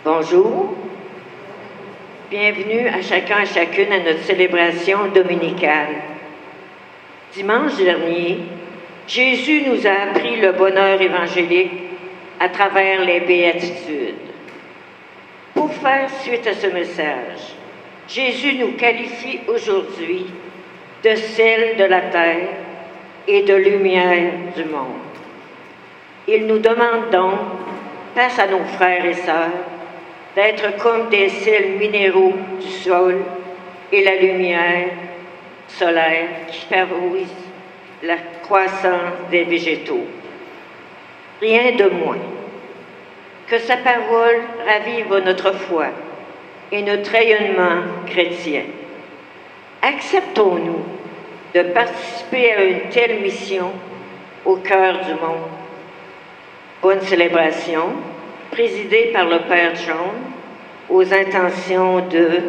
Bonjour, bienvenue à chacun et chacune à notre célébration dominicale. Dimanche dernier, Jésus nous a appris le bonheur évangélique à travers les béatitudes. Pour faire suite à ce message, Jésus nous qualifie aujourd'hui de sel de la terre et de lumière du monde. Il nous demande donc, face à nos frères et sœurs, d'être comme des sels minéraux du sol et la lumière solaire qui favorise la croissance des végétaux. Rien de moins. Que sa parole ravive notre foi et notre rayonnement chrétien. Acceptons-nous de participer à une telle mission au cœur du monde. Bonne célébration, présidée par le Père John, aux intentions de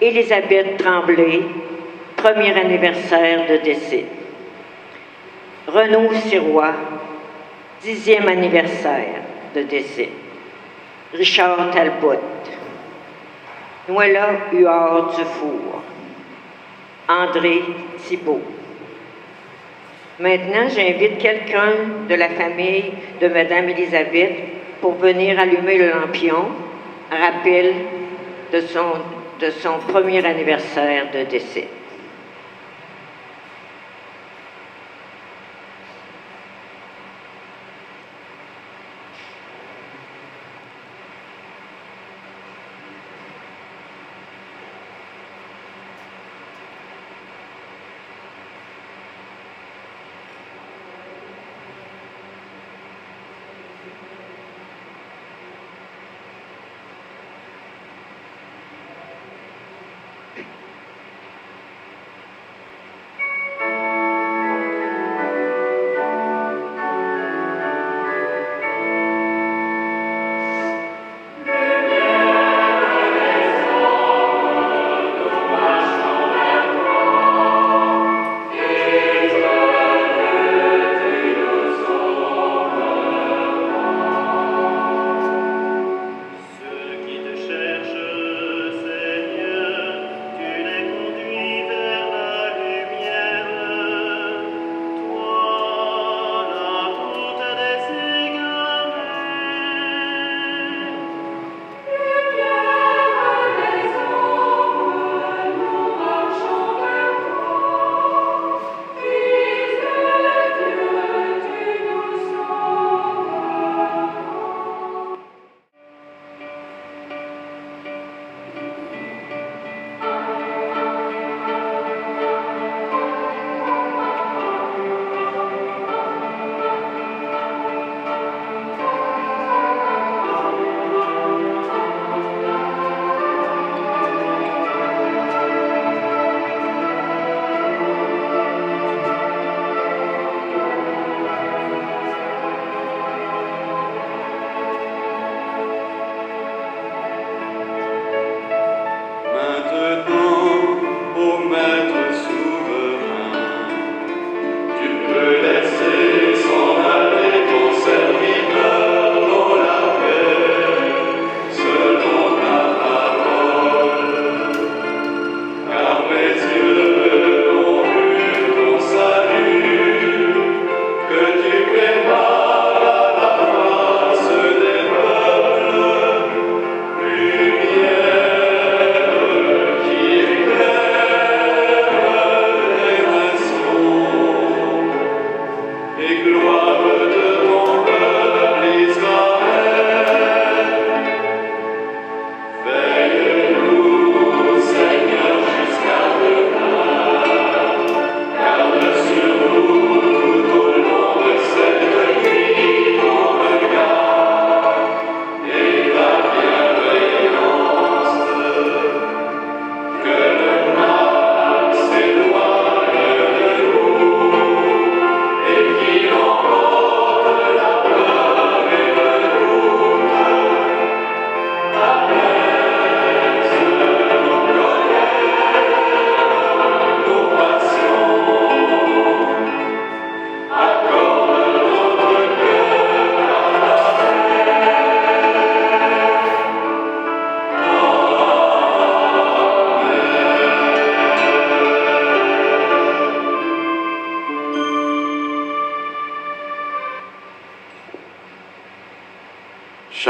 Élisabeth Tremblay, premier anniversaire de décès. Renaud Sirois, 10e anniversaire de décès. Richard Talbot, Noëlla Huard Dufour, André Thibault. Maintenant, j'invite quelqu'un de la famille de Madame Élisabeth pour venir allumer le lampion, rappel de son premier anniversaire de décès.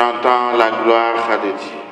Chantons la gloire de Dieu.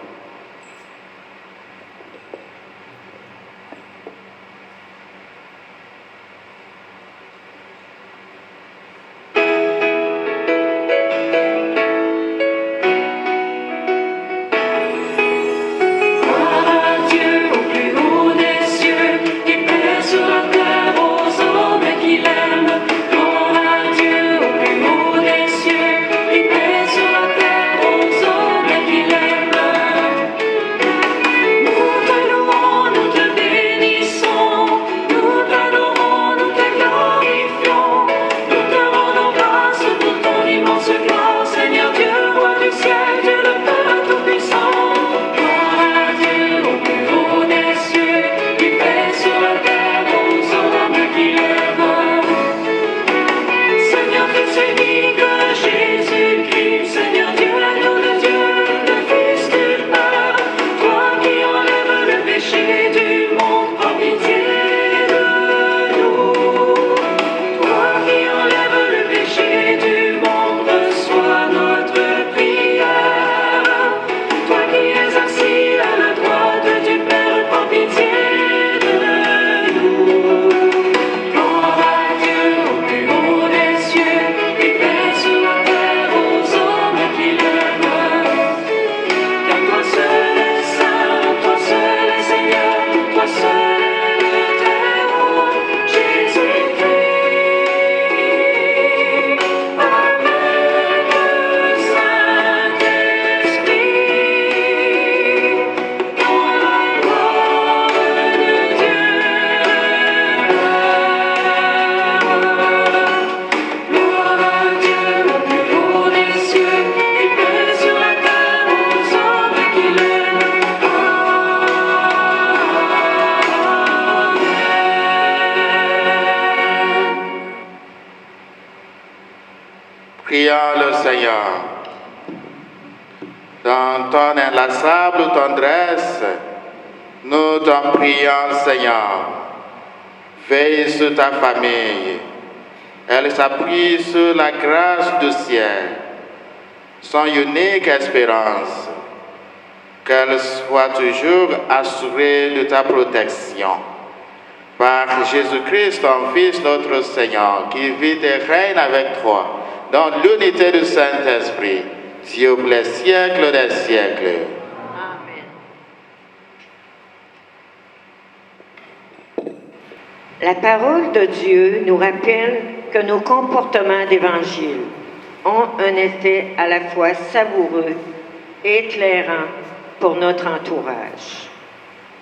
Prions le Seigneur. Dans ton inlassable tendresse, nous t'en prions, Seigneur. Veille sur ta famille. Elle s'appuie sur la grâce du ciel, son unique espérance. Qu'elle soit toujours assurée de ta protection. Par Jésus-Christ, ton Fils, notre Seigneur, qui vit et règne avec toi, dans l'unité du Saint-Esprit, Dieu pour les siècles des siècles. Amen. La parole de Dieu nous rappelle que nos comportements d'évangile ont un effet à la fois savoureux et éclairant pour notre entourage.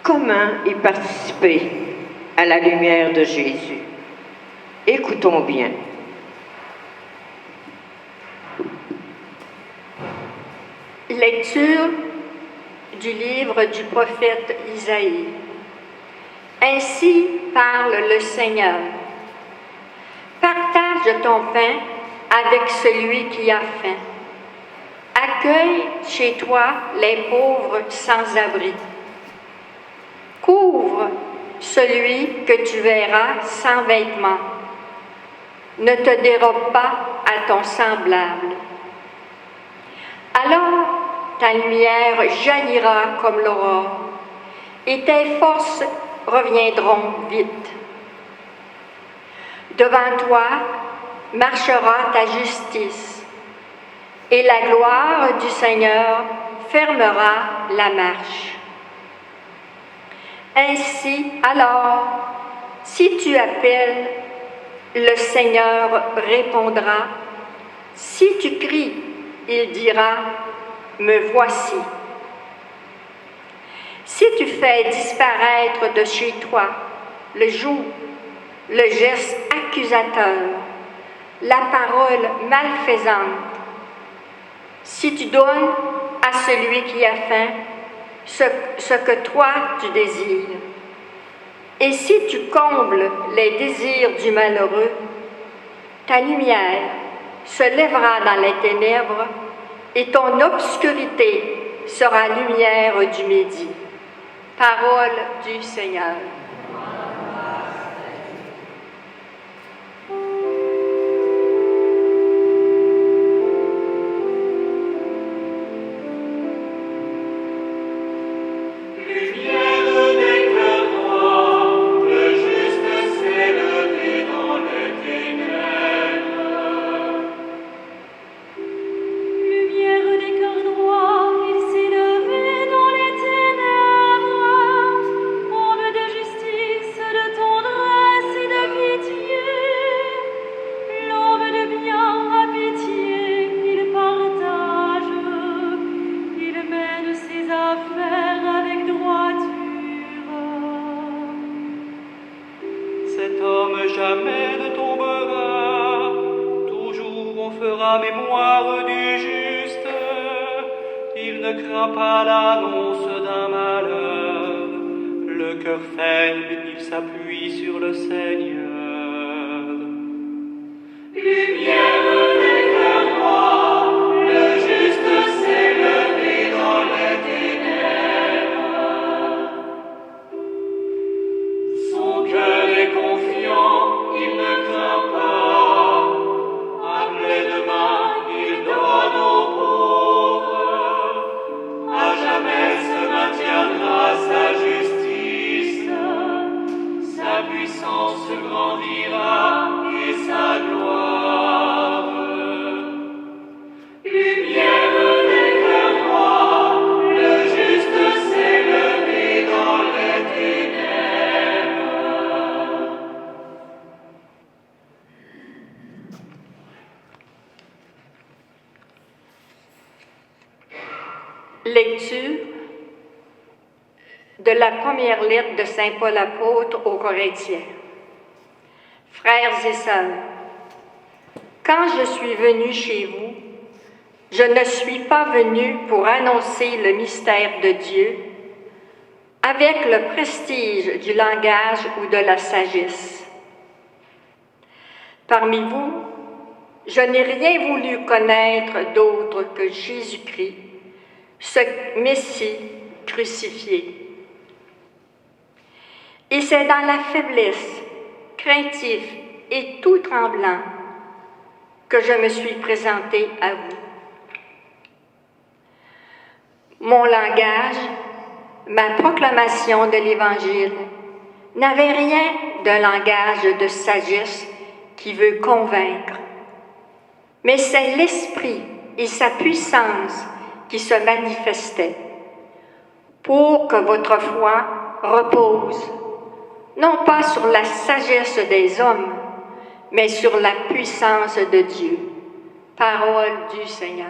Comment y participer à la lumière de Jésus? Écoutons bien. Lecture du livre du prophète Isaïe. Ainsi parle le Seigneur. Partage ton pain avec celui qui a faim. Accueille chez toi les pauvres sans abri. Couvre celui que tu verras sans vêtements. Ne te dérobe pas à ton semblable. Alors ta lumière jaillira comme l'aurore, et tes forces reviendront vite. Devant toi marchera ta justice, et la gloire du Seigneur fermera la marche. Ainsi, alors, si tu appelles, le Seigneur répondra. Si tu cries, il dira, me voici. Si tu fais disparaître de chez toi le joug, le geste accusateur, la parole malfaisante, si tu donnes à celui qui a faim ce que toi tu désires, et si tu combles les désirs du malheureux, ta lumière se lèvera dans les ténèbres et ton obscurité sera lumière du midi. Parole du Seigneur. Lecture de la première lettre de Saint Paul apôtre aux Corinthiens. Frères et sœurs, quand je suis venu chez vous, je ne suis pas venu pour annoncer le mystère de Dieu avec le prestige du langage ou de la sagesse. Parmi vous, je n'ai rien voulu connaître d'autre que Jésus-Christ, ce Messie crucifié. Et c'est dans la faiblesse, craintif et tout tremblant que je me suis présenté à vous. Mon langage, ma proclamation de l'Évangile n'avait rien d'un langage de sagesse qui veut convaincre, mais c'est l'Esprit et sa puissance qui se manifestaient pour que votre foi repose, non pas sur la sagesse des hommes, mais sur la puissance de Dieu. Parole du Seigneur.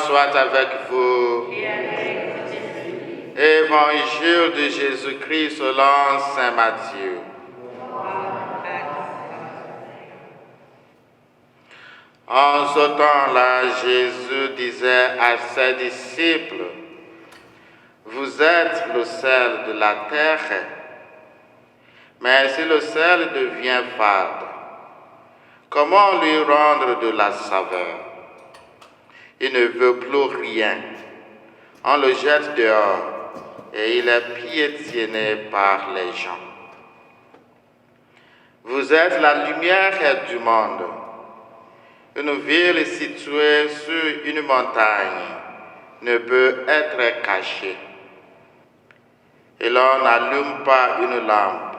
Soit avec vous. Évangile de Jésus-Christ selon Saint Matthieu. En ce temps-là, Jésus disait à ses disciples, « Vous êtes le sel de la terre, mais si le sel devient fade, comment lui rendre de la saveur? Il ne veut plus rien. On le jette dehors et il est piétiné par les gens. Vous êtes la lumière du monde. Une ville située sur une montagne ne peut être cachée. Et l'on n'allume pas une lampe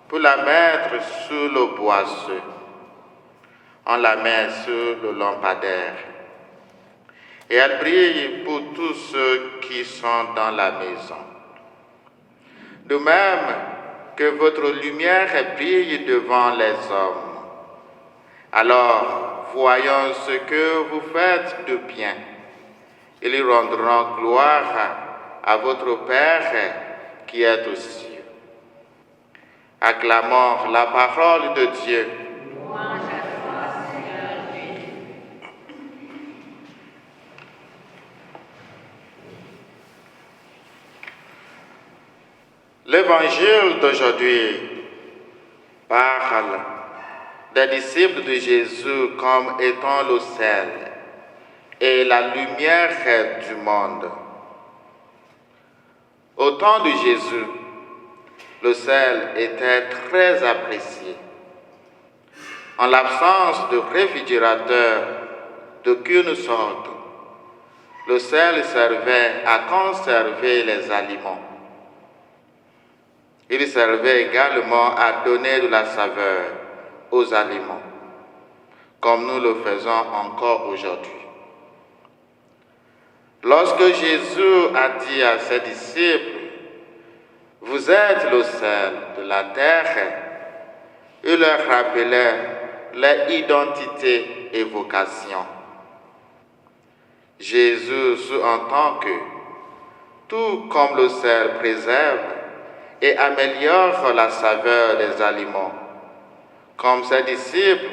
pour la mettre sous le boisseau. On la met sur le lampadaire. Et elle brille pour tous ceux qui sont dans la maison. de même que votre lumière brille devant les hommes. Alors, voyant ce que vous faites de bien, ils rendront gloire à votre Père qui est aux cieux. Acclamons la parole de Dieu. L'évangile d'aujourd'hui parle des disciples de Jésus comme étant le sel et la lumière du monde. Au temps de Jésus, le sel était très apprécié. En l'absence de réfrigérateur d'aucune sorte, le sel servait à conserver les aliments. Il servait également à donner de la saveur aux aliments, comme nous le faisons encore aujourd'hui. Lorsque Jésus a dit à ses disciples, « Vous êtes le sel de la terre », il leur rappelait leur identité et vocation. Jésus sous-entend que, tout comme le sel préserve et améliore la saveur des aliments, comme ses disciples,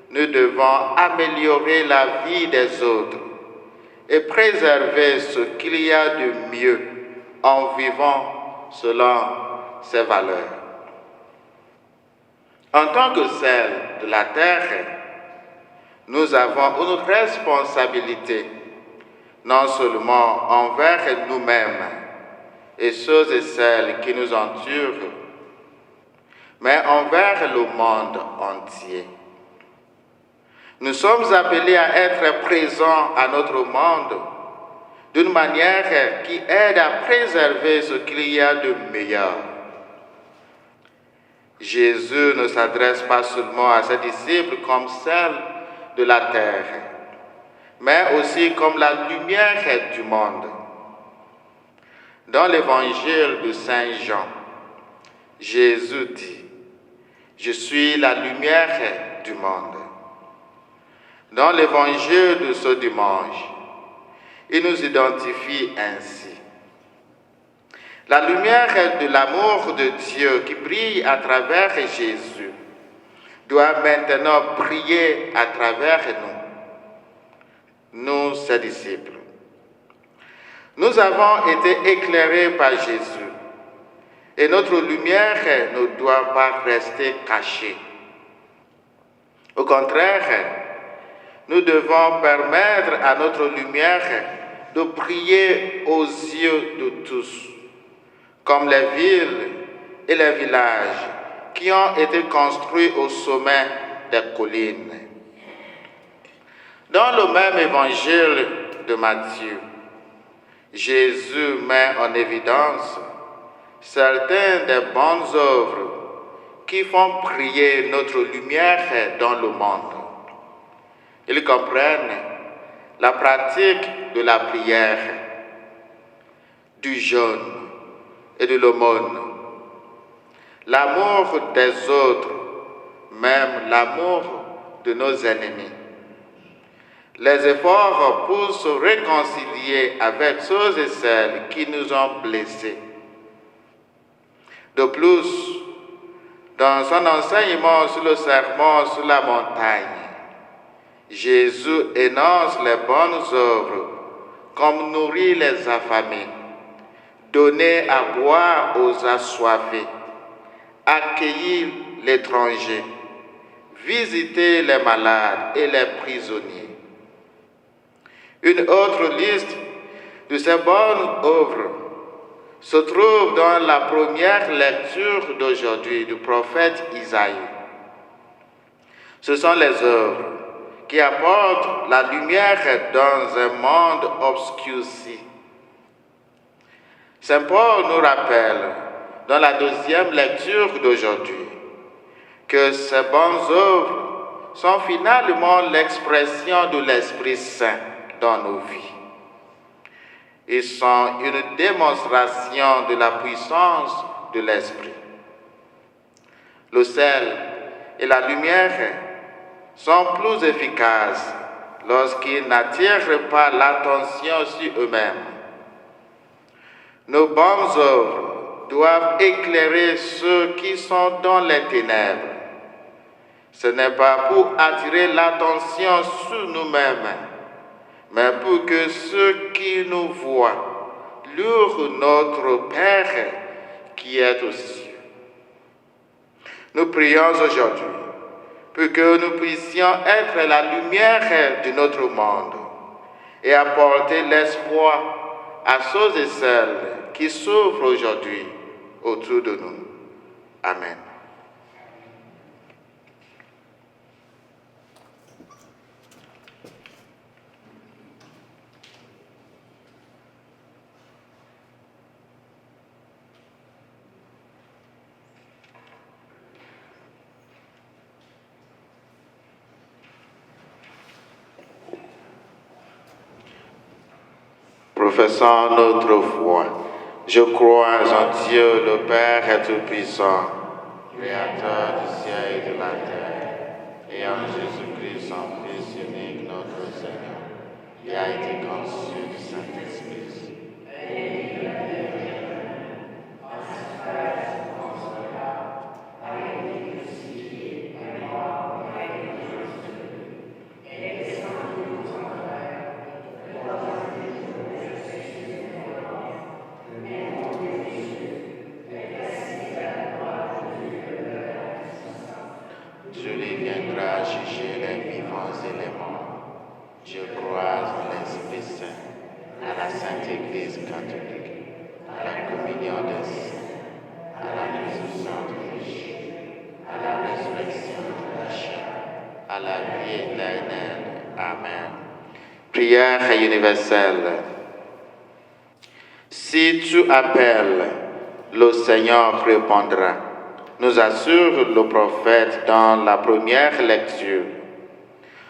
nous devons améliorer la vie des autres et préserver ce qu'il y a de mieux en vivant selon ses valeurs. En tant que sel de la terre, nous avons une responsabilité, non seulement envers nous-mêmes et ceux et celles qui nous entourent, mais envers le monde entier. Nous sommes appelés à être présents à notre monde d'une manière qui aide à préserver ce qu'il y a de meilleur. Jésus ne s'adresse pas seulement à ses disciples comme sel de la terre, mais aussi comme la lumière du monde. Dans l'évangile de Saint Jean, Jésus dit, « Je suis la lumière du monde ». Dans l'évangile de ce dimanche, il nous identifie ainsi. La lumière de l'amour de Dieu qui brille à travers Jésus doit maintenant briller à travers nous, ses disciples. Nous avons été éclairés par Jésus et notre lumière ne doit pas rester cachée. Au contraire, nous devons permettre à notre lumière de briller aux yeux de tous, comme les villes et les villages qui ont été construits au sommet des collines. Dans le même évangile de Matthieu, Jésus met en évidence certaines des bonnes œuvres qui font briller notre lumière dans le monde. Ils comprennent la pratique de la prière, du jeûne et de l'aumône, l'amour des autres, même l'amour de nos ennemis, les efforts pour se réconcilier avec ceux et celles qui nous ont blessés. De plus, dans son enseignement sur le sermon sur la montagne, Jésus énonce les bonnes œuvres comme nourrir les affamés, donner à boire aux assoiffés, accueillir l'étranger, visiter les malades et les prisonniers. Une autre liste de ces bonnes œuvres se trouve dans la première lecture d'aujourd'hui du prophète Isaïe. Ce sont les œuvres qui apportent la lumière dans un monde obscurci. Saint Paul nous rappelle, dans la deuxième lecture d'aujourd'hui, que ces bonnes œuvres sont finalement l'expression de l'Esprit Saint dans nos vies. Ils sont une démonstration de la puissance de l'Esprit. Le sel et la lumière sont plus efficaces lorsqu'ils n'attirent pas l'attention sur eux-mêmes. Nos bonnes œuvres doivent éclairer ceux qui sont dans les ténèbres. Ce n'est pas pour attirer l'attention sur nous-mêmes, mais pour que ceux qui nous voient louent notre Père qui est aux cieux. Nous prions aujourd'hui pour que nous puissions être la lumière de notre monde et apporter l'espoir à ceux et celles qui souffrent aujourd'hui autour de nous. Amen. Professons notre foi. Je crois en Dieu, le Père Tout-Puissant, Créateur du ciel et de la terre, et en Jésus-Christ, son Fils unique, notre Seigneur, qui a été conçu du Saint-Esprit. Celui viendra juger les vivants et les morts. Je crois en l'Esprit Saint, à la Sainte Église catholique, à la communion des saints, à la résurrection du péché, à la résurrection de la chair, à la vie éternelle. Amen. Prière universelle. Si tu appelles, le Seigneur répondra, nous assure le prophète dans la première lecture.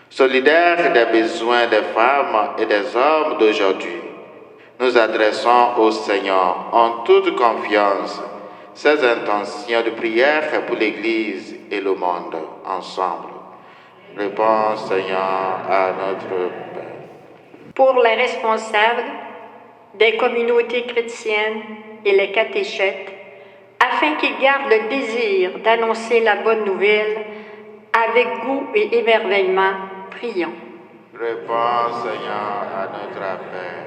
Solidaires des besoins des femmes et des hommes d'aujourd'hui, nous adressons au Seigneur en toute confiance ces intentions de prière pour l'Église et le monde ensemble. Réponds, Seigneur, à notre Père. Pour les responsables des communautés chrétiennes et les catéchètes, afin qu'ils gardent le désir d'annoncer la bonne nouvelle avec goût et émerveillement, prions. Réponds, Seigneur, à notre appel.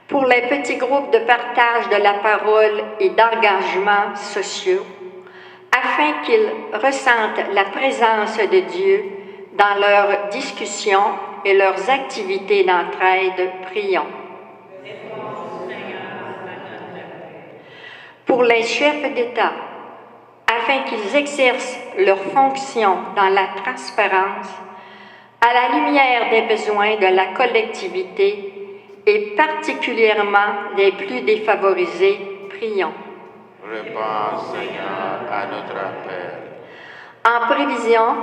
Pour les petits groupes de partage de la parole et d'engagement sociaux, afin qu'ils ressentent la présence de Dieu dans leurs discussions et leurs activités d'entraide, prions. Pour les chefs d'État, afin qu'ils exercent leurs fonctions dans la transparence, à la lumière des besoins de la collectivité et particulièrement des plus défavorisés, prions. Réponds, Seigneur, à notre appel. En prévision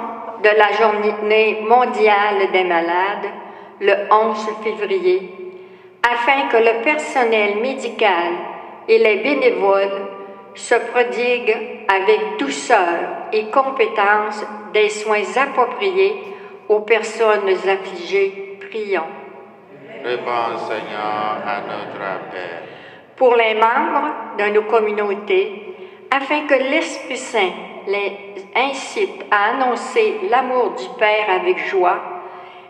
de la journée mondiale des malades, le 11 février, afin que le personnel médical et les bénévoles se prodiguent avec douceur et compétence des soins appropriés aux personnes affligées, prions. Réponds, Seigneur, à notre appel. Pour les membres de nos communautés, afin que l'Esprit Saint les incite à annoncer l'amour du Père avec joie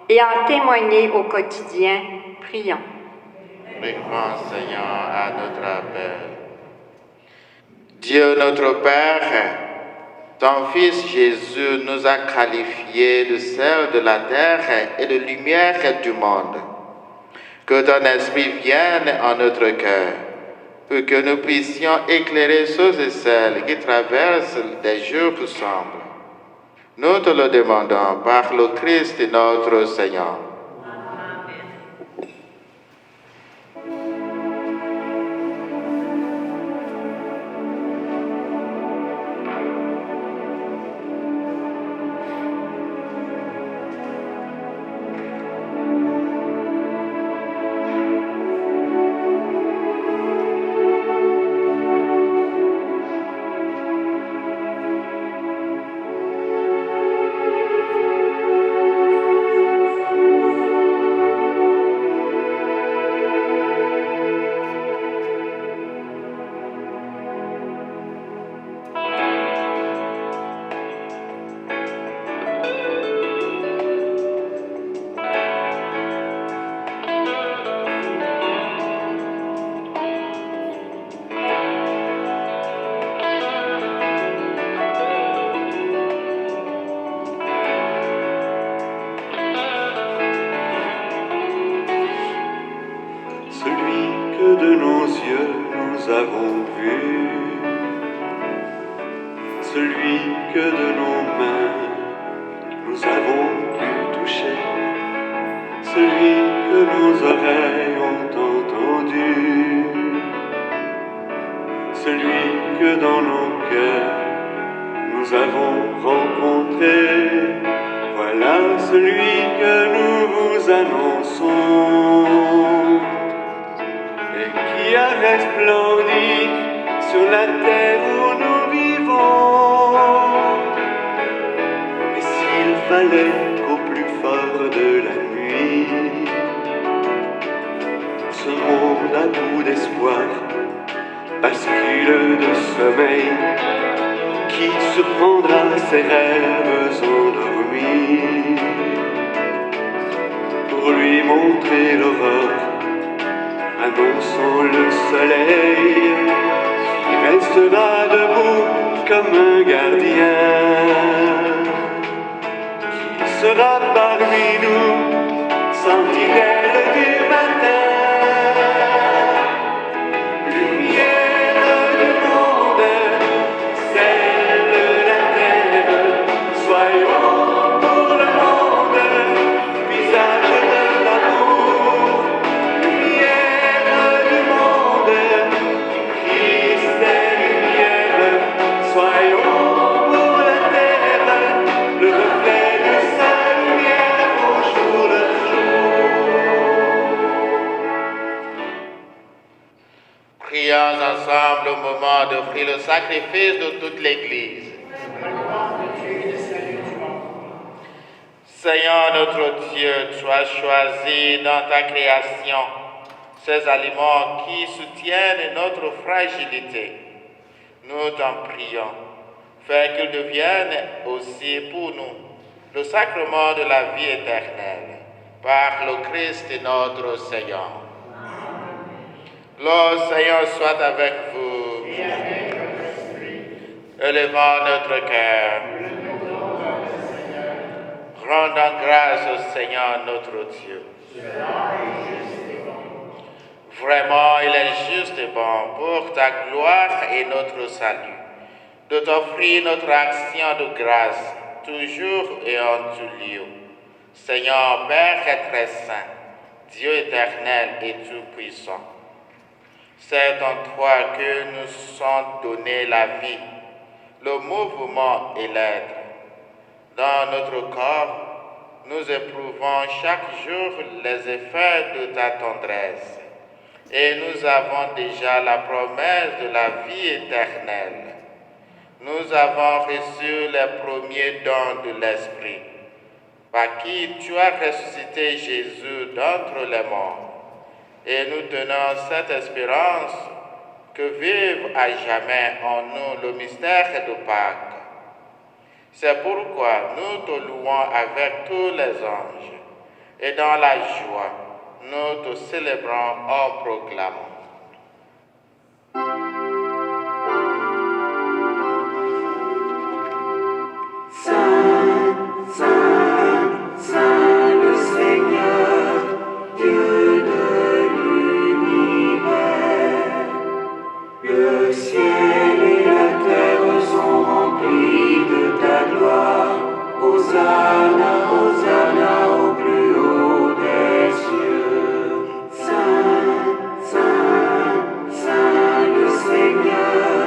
et en témoigner au quotidien, prions. Réponds, Seigneur, à notre appel. Dieu notre Père, ton Fils Jésus nous a qualifiés de sel de la terre et de lumière du monde. Que ton Esprit vienne en notre cœur, pour que nous puissions éclairer ceux et celles qui traversent des jours sombres. Nous te le demandons par le Christ notre Seigneur. que de nos yeux nous avons vu, celui que de nos mains nous avons pu toucher, celui que nos oreilles ont entendu, celui que dans nos cœurs nous avons rencontré. Voilà celui que nous vous annonçons et qui a resplendi sur la terre où nous vivons. Et s'il fallait qu'au plus fort de la nuit, ce monde à bout d'espoir bascule de sommeil, qui surprendra ses rêves endormis pour lui montrer l'aurore, annonçant le soleil, qui restera debout comme un gardien, qui sera parmi nous, sentinelle du matin. Prions ensemble au moment d'offrir le sacrifice de toute l'Église. Seigneur notre Dieu, tu as choisi dans ta création ces aliments qui soutiennent notre fragilité. Nous t'en prions, fais qu'ils deviennent aussi pour nous le sacrement de la vie éternelle, par le Christ notre Seigneur. Le Seigneur soit avec vous. Et avec votre esprit. Élevons notre cœur. Rendons grâce au Seigneur notre Dieu. Vraiment, il est juste et bon pour ta gloire et notre salut, de t'offrir notre action de grâce, toujours et en tout lieu. Seigneur, Père très saint, Dieu éternel et tout-puissant, c'est en toi que nous sont donnés la vie, le mouvement et l'être. Dans notre corps, nous éprouvons chaque jour les effets de ta tendresse et nous avons déjà la promesse de la vie éternelle. Nous avons reçu les premiers dons de l'Esprit, par qui tu as ressuscité Jésus d'entre les morts. Et nous tenons cette espérance que vive à jamais en nous le mystère de Pâques. C'est pourquoi nous te louons avec tous les anges, et dans la joie, nous te célébrons en proclamant. Saint, Saint, Saint le Seigneur, Dieu de l'univers, le ciel et la terre sont remplis de ta gloire. Hosanna, Hosanna au plus haut des cieux. Saint, Saint, Saint le Seigneur,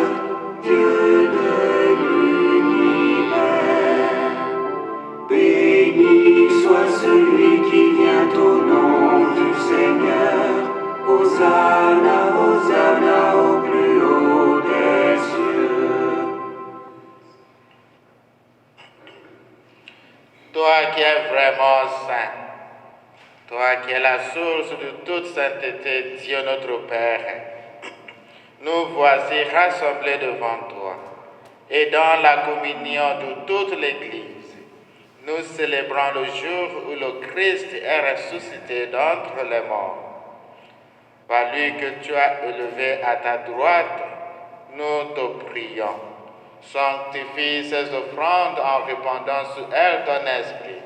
Dieu de l'univers. Béni soit celui qui vient au nom du Seigneur. Hosanna, Hosanna au plus haut des cieux. Toi qui es vraiment saint, toi qui es la source de toute sainteté, Dieu notre Père, nous voici rassemblés devant toi et dans la communion de toute l'Église. Nous célébrons le jour où le Christ est ressuscité d'entre les morts. Par lui que tu as élevé à ta droite, nous te prions. Sanctifie ces offrandes en répandant sur elles ton esprit,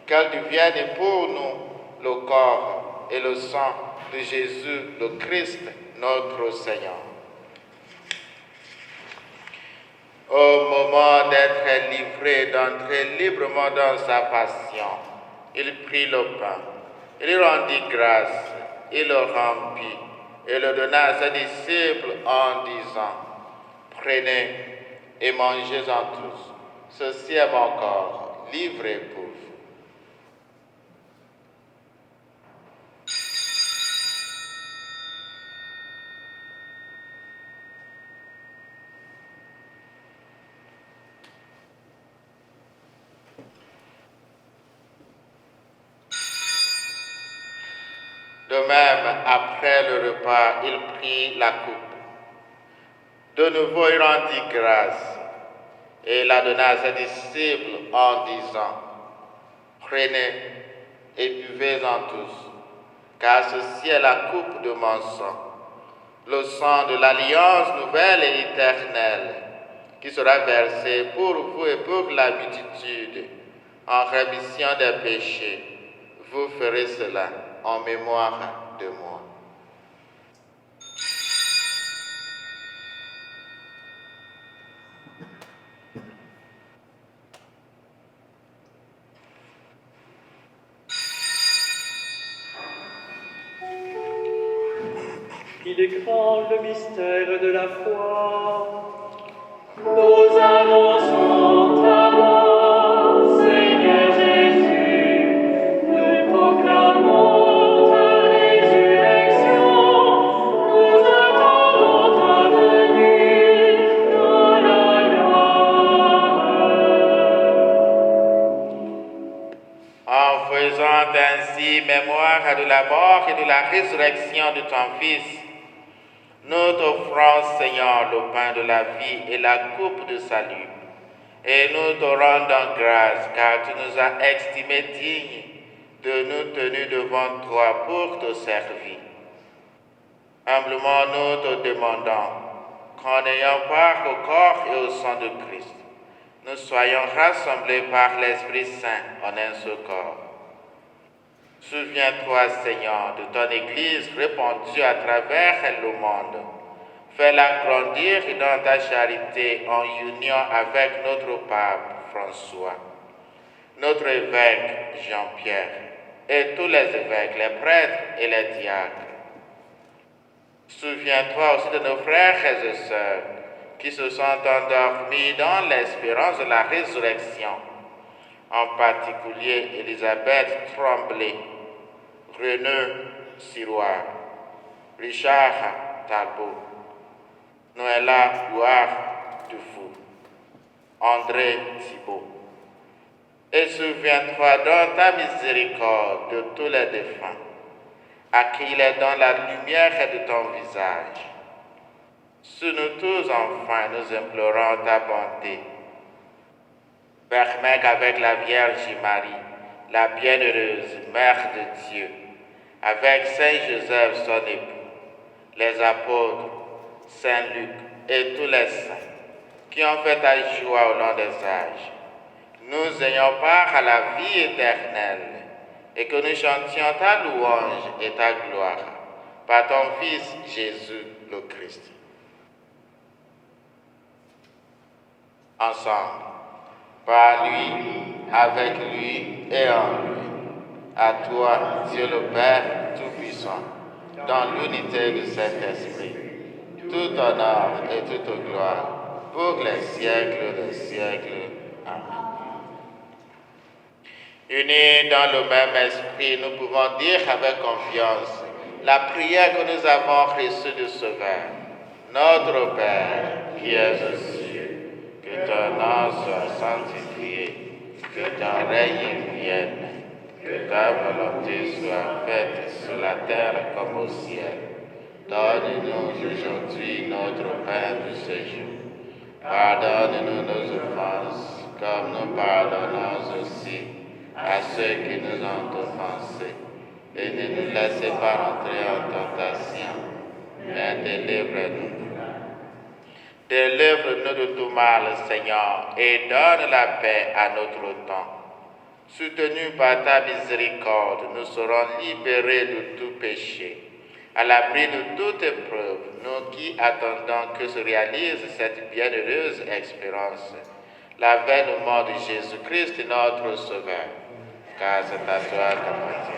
qu'elles deviennent pour nous le corps et le sang de Jésus le Christ, notre Seigneur. Au moment d'être livré, d'entrer librement dans sa passion, il prit le pain, il rendit grâce, il le rompit et le donna à ses disciples en disant, « Prenez et mangez-en tous, ceci est mon corps, livré pour vous. » De même, après le repas, il prit la coupe. De nouveau, il rendit grâce et la donna à ses disciples en disant, « Prenez et buvez-en tous, car ceci est la coupe de mon sang, le sang de l'alliance nouvelle et éternelle, qui sera versé pour vous et pour la multitude en rémission des péchés. Vous ferez cela en mémoire de moi. » Il est grand le mystère de la foi. Nous annonçons ta mort, Seigneur Jésus. Nous proclamons ta résurrection. Nous attendons ta venue dans la gloire. En faisant ainsi mémoire de la mort et de la résurrection de ton Fils, nous t'offrons, Seigneur, le pain de la vie et la coupe de salut. Et nous te rendons grâce, car tu nous as estimés dignes de nous tenir devant toi pour te servir. Humblement, nous te demandons qu'en ayant part au corps et au sang de Christ, nous soyons rassemblés par l'Esprit Saint en un seul corps. Souviens-toi, Seigneur, de ton Église répandue à travers le monde. Fais-la grandir dans ta charité en union avec notre pape François, notre évêque Jean-Pierre et tous les évêques, les prêtres et les diacres. Souviens-toi aussi de nos frères et sœurs qui se sont endormis dans l'espérance de la résurrection, en particulier Élisabeth Tremblay, René Siroir, Richard Talbot, Noëlla Louard Dufour, André Thibault. Et souviens-toi dans ta miséricorde de tous les défunts, accueille-les dans la lumière de ton visage. Sur nous tous, enfin, nous implorons ta bonté. Permets qu'avec la Vierge Marie, la bienheureuse Mère de Dieu, avec Saint Joseph son époux, les apôtres, Saint Luc et tous les saints qui ont fait ta joie au long des âges, nous ayons part à la vie éternelle et que nous chantions ta louange et ta gloire par ton Fils Jésus le Christ. Ensemble, par lui, avec lui et en lui, à toi, Dieu le Père Tout-Puissant, dans l'unité de cet esprit, tout honneur et toute gloire pour les siècles des siècles. Amen. Unis dans le même esprit, nous pouvons dire avec confiance la prière que nous avons reçue du Sauveur. Notre Père, qui es aux cieux, que ton nom soit sanctifié, que ton règne vienne, que ta volonté soit faite sur la terre comme au ciel. Donne-nous aujourd'hui notre pain de ce jour. Pardonne-nous nos offenses, comme nous pardonnons aussi à ceux qui nous ont offensés. Et ne nous laissez pas entrer en tentation, mais délivre-nous. Délivre-nous de tout mal, Seigneur, et donne la paix à notre temps. Soutenus par ta miséricorde, nous serons libérés de tout péché À l'abri de toute épreuve, nous qui attendons que se réalise cette bienheureuse expérience, la veine mort de Jésus-Christ, notre Sauveur, car c'est à toi qu'appartient.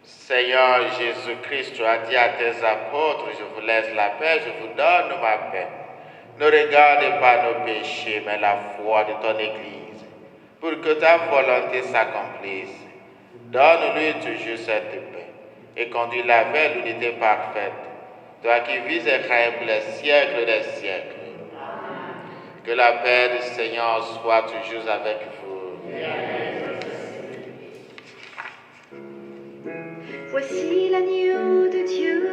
Seigneur Jésus-Christ, tu as dit à tes apôtres, je vous laisse la paix, je vous donne ma paix. Ne regarde pas nos péchés, mais la foi de ton Église, pour que ta volonté s'accomplisse. Donne-lui toujours cette paix, et conduis-la vers l'unité parfaite, toi qui vis et règnes pour les siècles des siècles. Que la paix du Seigneur soit toujours avec vous. Voici l'agneau de Dieu,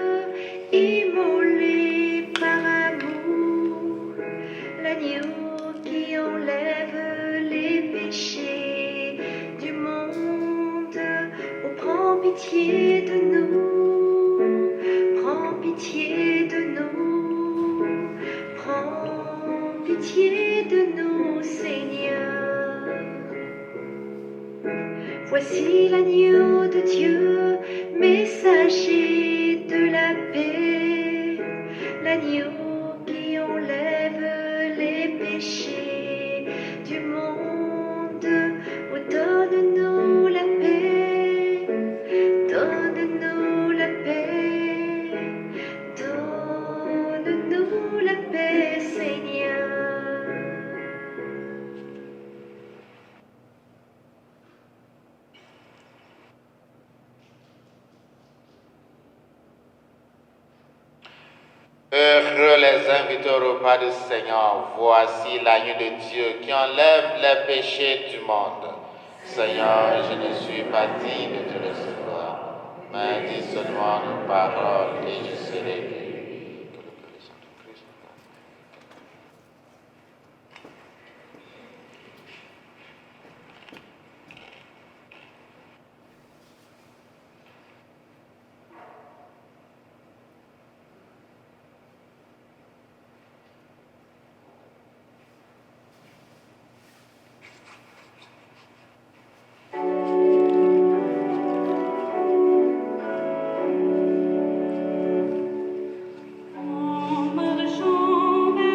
immolé par amour, l'agneau qui enlève les péchés du monde. Oh, prends pitié de nous, prends pitié de nous, prends pitié de nous, Seigneur. Voici l'agneau de Dieu, messager de la paix, l'agneau qui enlève les péchés du monde. Oh, donne-nous la paix, donne-nous la paix, donne-nous la paix, Seigneur. Heureux les invités au repas du Seigneur, voici l'agneau de Dieu qui enlève les péchés du monde. Seigneur, je ne suis pas digne de te recevoir, mais dis seulement nos paroles et je serai guéri. Que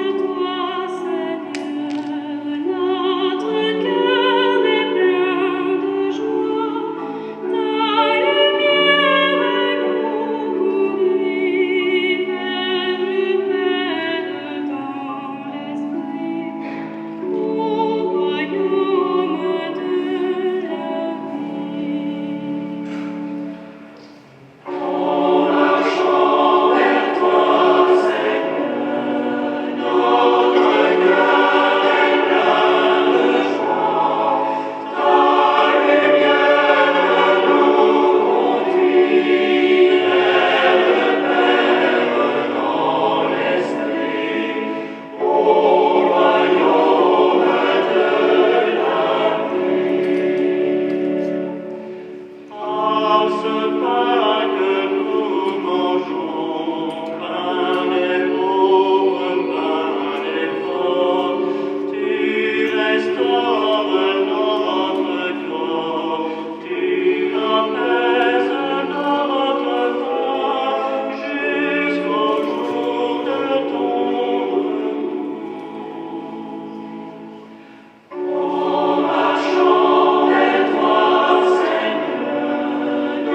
le Père Saint de Christ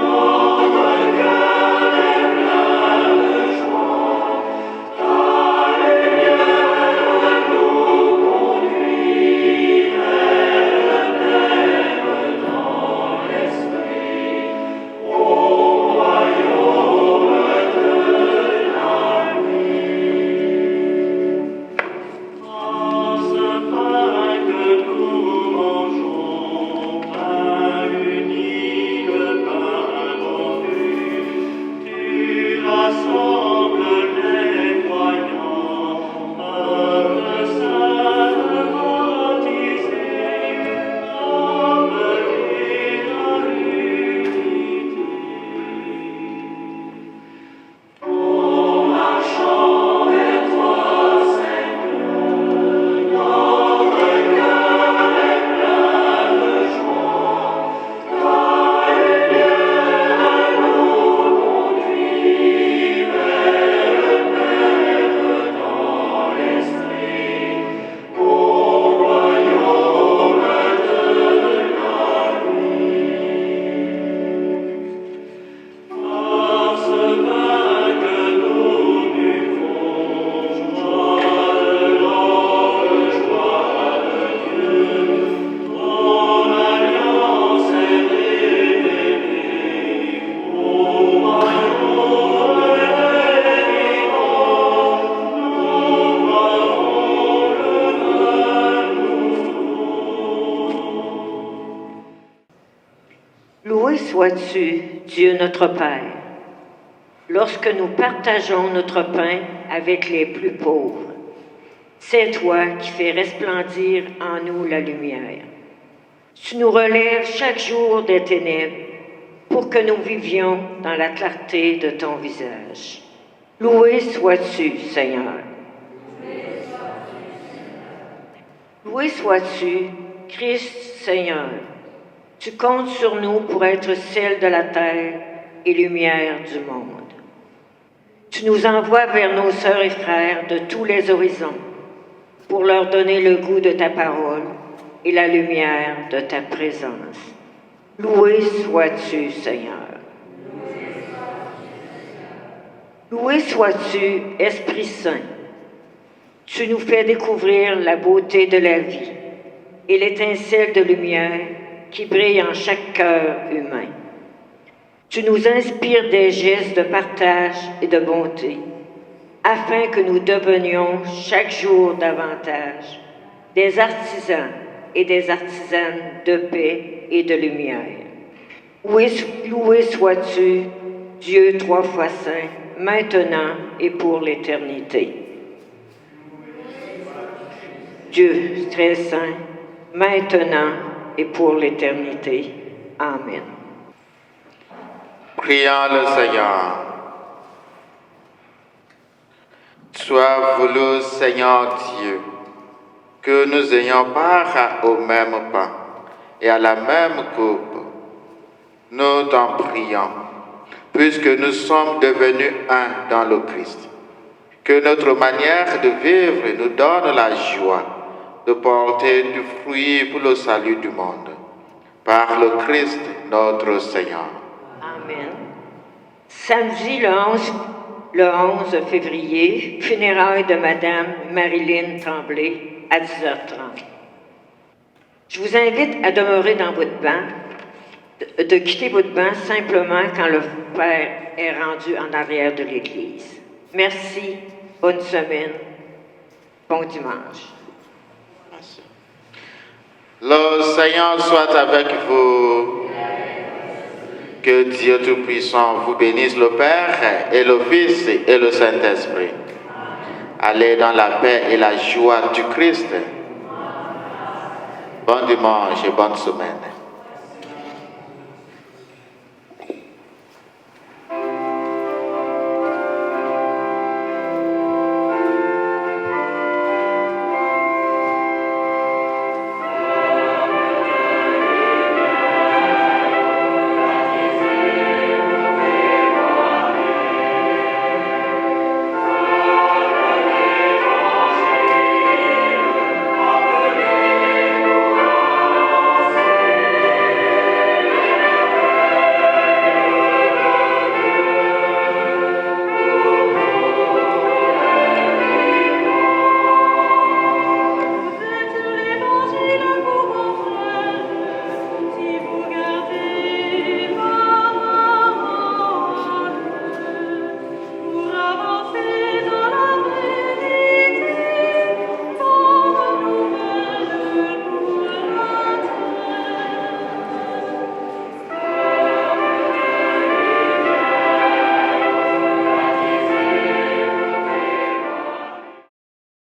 Oh, sois-tu, Dieu notre Père, lorsque nous partageons notre pain avec les plus pauvres. C'est toi qui fais resplendir en nous la lumière. Tu nous relèves chaque jour des ténèbres pour que nous vivions dans la clarté de ton visage. Loué sois-tu, Seigneur. Loué sois-tu, Christ Seigneur. Tu comptes sur nous pour être sel de la terre et lumière du monde. Tu nous envoies vers nos sœurs et frères de tous les horizons pour leur donner le goût de ta parole et la lumière de ta présence. Loué sois-tu, Seigneur. Loué sois-tu, Esprit Saint. Tu nous fais découvrir la beauté de la vie et l'étincelle de lumière qui brille en chaque cœur humain. Tu nous inspires des gestes de partage et de bonté, afin que nous devenions chaque jour davantage des artisans et des artisanes de paix et de lumière. Loué sois-tu, Dieu trois fois saint, maintenant et pour l'éternité. Dieu très saint, maintenant et pour l'éternité. Amen. Prions le Seigneur. Sois voulu, Seigneur Dieu, que nous ayons part au même pain et à la même coupe. Nous t'en prions, puisque nous sommes devenus un dans le Christ. Que notre manière de vivre nous donne la joie de porter du fruit pour le salut du monde. Par le Christ notre Seigneur. Amen. Samedi le 11 février, funérailles de Madame Marilyn Tremblay à 10h30. Je vous invite à demeurer dans votre banc, de quitter votre banc simplement quand le Père est rendu en arrière de l'Église. Merci, bonne semaine, bon dimanche. Le Seigneur soit avec vous. Que Dieu Tout-Puissant vous bénisse, le Père et le Fils et le Saint-Esprit. Allez dans la paix et la joie du Christ. Bon dimanche et bonne semaine.